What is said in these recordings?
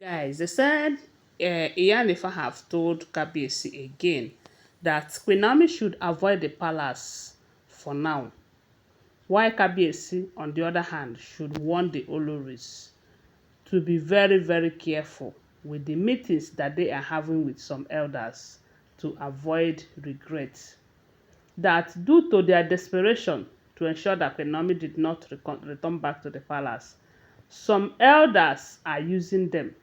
Guys, they said Iyanifa have told Kabiyesi again that QueenNaomi should avoid the palace for now, while Kabiyesi, on the other hand, should warn the Olories to be very, very careful with the meetings that they are having with some elders to avoid regret. That due to their desperation to ensure that QueenNaomi did not return back to the palace, some elders are using them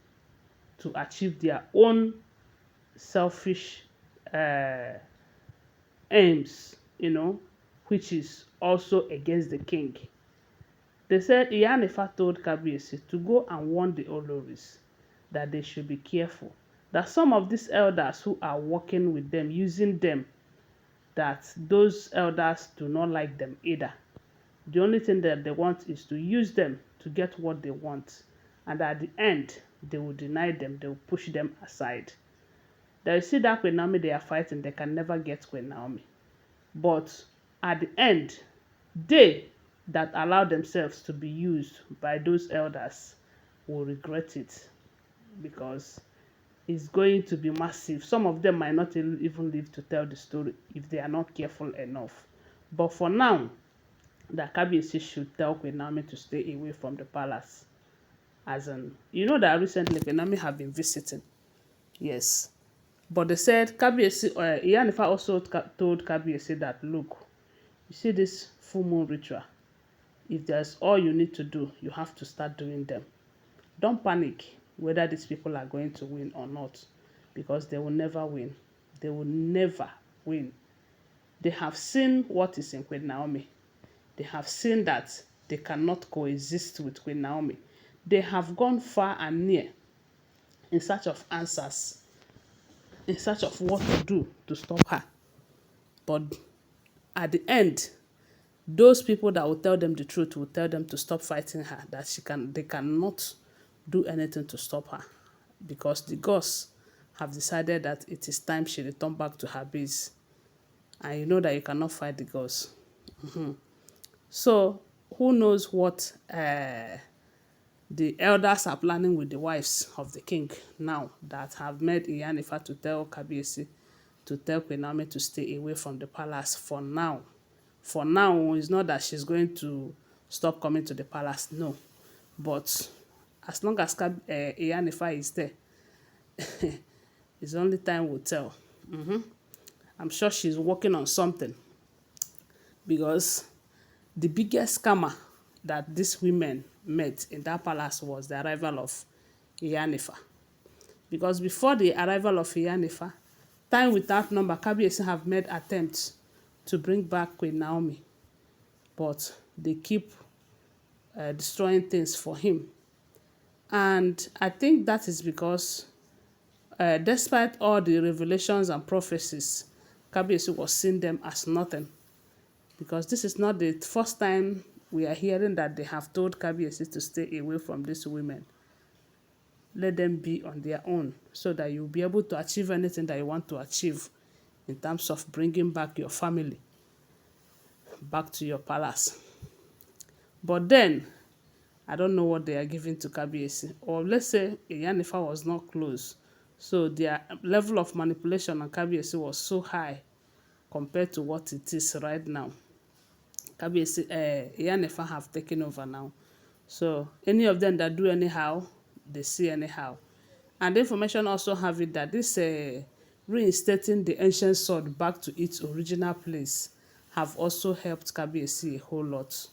to achieve their own selfish uh, aims, which is also against the king. They said Yanifa told Kabiyesi to go and warn the Oloris that they should be careful. That some of these elders who are working with them, using them, that those elders do not like them either. The only thing that they want is to use them to get what they want. And at the end, they will deny them, they will push them aside. They see that Queen Naomi they are fighting, they can never get Queen Naomi. But at the end, they that allow themselves to be used by those elders will regret it because it's going to be massive. Some of them might not even live to tell the story if they are not careful enough. But for now, the Kabiyesi should tell Queen Naomi to stay away from the palace. As in, that recently Queen Naomi have been visiting. Yes. But they said Kabiyesi, Iyanifa also told Kabiyesi that, look, you see this full moon ritual. If there's all you need to do, you have to start doing them. Don't panic whether these people are going to win or not, because they will never win. They will never win. They have seen what is in Queen Naomi. They have seen that they cannot coexist with Queen Naomi. They have gone far and near in search of answers, in search of what to do to stop her. But at the end, those people that will tell them the truth will tell them to stop fighting her, that they cannot do anything to stop her because the gods have decided that it is time she return back to her base. And you know that you cannot fight the gods. So who knows what the elders are planning with the wives of the king now that have made Yanifa to tell Kabiyesi to tell Queen Naomi to stay away from the palace for now. For now, it's not that she's going to stop coming to the palace, no. But as long as Yanifa is there, it's only time will tell. I'm sure she's working on something because the biggest scammer that these women met in that palace was the arrival of Yanifa. Because before the arrival of Yanifa, time without number, Kabiyesi have made attempts to bring back Queen Naomi, but they keep destroying things for him. And I think that is because despite all the revelations and prophecies, Kabiyesi was seeing them as nothing. Because this is not the first time we are hearing that they have told Kabiyesi to stay away from these women. Let them be on their own so that you'll be able to achieve anything that you want to achieve in terms of bringing back your family back to your palace. But then, I don't know what they are giving to Kabiyesi. Or let's say Yanifa was not close. So their level of manipulation on Kabiyesi was so high compared to what it is right now. Kabiyesi, Yanifa have taken over now. So any of them that do anyhow, they see anyhow. And the information also have it that this reinstating the ancient sword back to its original place have also helped Kabiyesi a whole lot,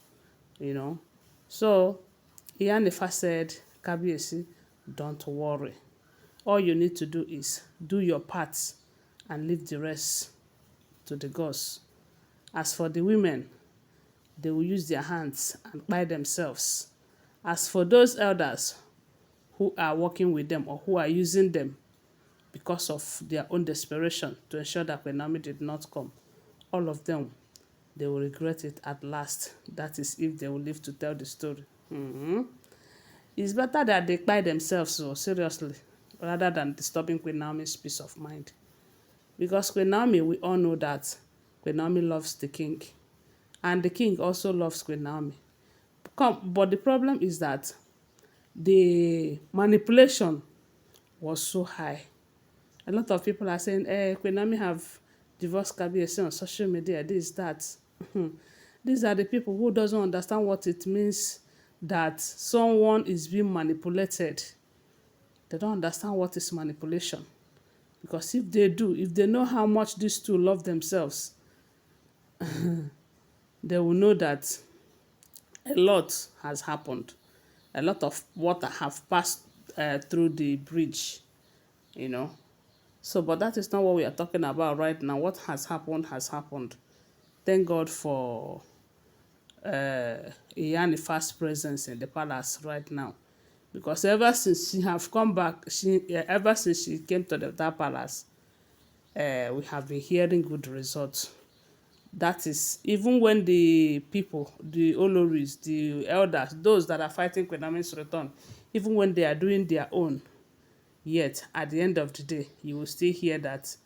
So Yanifa said, Kabiyesi, don't worry. All you need to do is do your part and leave the rest to the gods. As for the women, they will use their hands and buy themselves. As for those elders who are working with them or who are using them because of their own desperation to ensure that Naomi did not come, all of them, they will regret it at last. That is if they will live to tell the story. It's better that they buy themselves, so seriously, rather than disturbing Queen Naomi's peace of mind. Because Queen Naomi, we all know that Queen Naomi loves the king. And the king also loves Queen Naomi. But the problem is that the manipulation was so high. A lot of people are saying, QueenNaomi have divorced Kabiyesi on social media, this, that. These are the people who doesn't understand what it means that someone is being manipulated. They don't understand what is manipulation. Because if they do, if they know how much these two love themselves, they will know that a lot has happened. A lot of water have passed through the bridge, you know. So, but that is not what we are talking about right now. What has happened has happened. Thank God for Yanifa's presence in the palace right now. Because ever since she have come back, ever since she came to that palace, we have been hearing good results. That is, even when the people, the Olories, the elders, those that are fighting QueenNaomi's return, even when they are doing their own, yet at the end of the day, you will still hear that,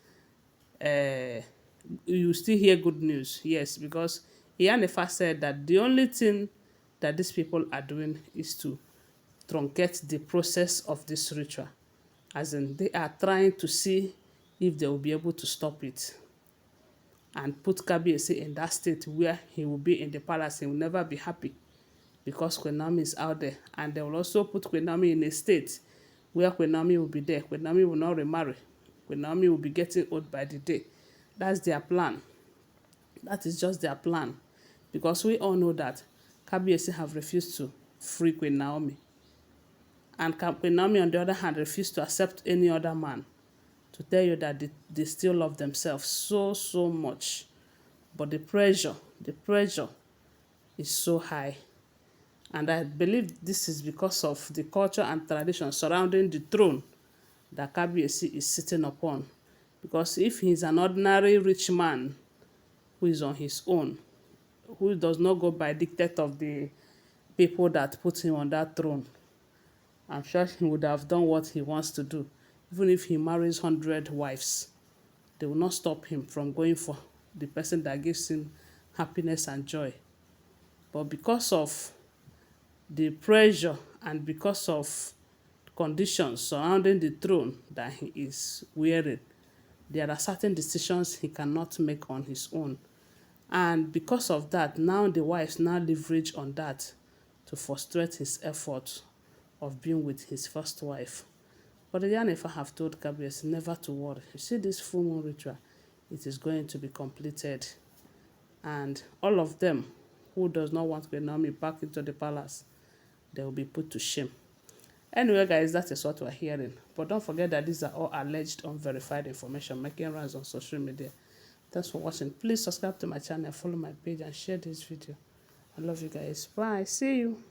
you will still hear good news. Yes, because Yanifa said that the only thing that these people are doing is to truncate the process of this ritual. As in, they are trying to see if they will be able to stop it and put Kabiyesi in that state where he will be in the palace. He will never be happy because QueenNaomi is out there. And they will also put QueenNaomi in a state where QueenNaomi will be there. QueenNaomi will not remarry. QueenNaomi will be getting old by the day. That's their plan. That is just their plan. Because we all know that Kabiyesi have refused to free QueenNaomi. And QueenNaomi, on the other hand, refused to accept any other man, to tell you that they still love themselves so, so much. But the pressure is so high. And I believe this is because of the culture and tradition surrounding the throne that Kabiyesi is sitting upon. Because if he's an ordinary rich man who is on his own, who does not go by dictate of the people that put him on that throne, I'm sure he would have done what he wants to do. Even if he marries 100 wives, they will not stop him from going for the person that gives him happiness and joy. But because of the pressure and because of conditions surrounding the throne that he is wearing, there are certain decisions he cannot make on his own. And because of that, now the wives now leverage on that to frustrate his effort of being with his first wife. But the Yanifa have told Kabiyesi never to worry. You see this full moon ritual, it is going to be completed. And all of them who does not want QueenNaomi back into the palace, they will be put to shame. Anyway, guys, that is what we're hearing. But don't forget that these are all alleged, unverified information making rounds on social media. Thanks for watching. Please subscribe to my channel, follow my page, and share this video. I love you guys. Bye. See you.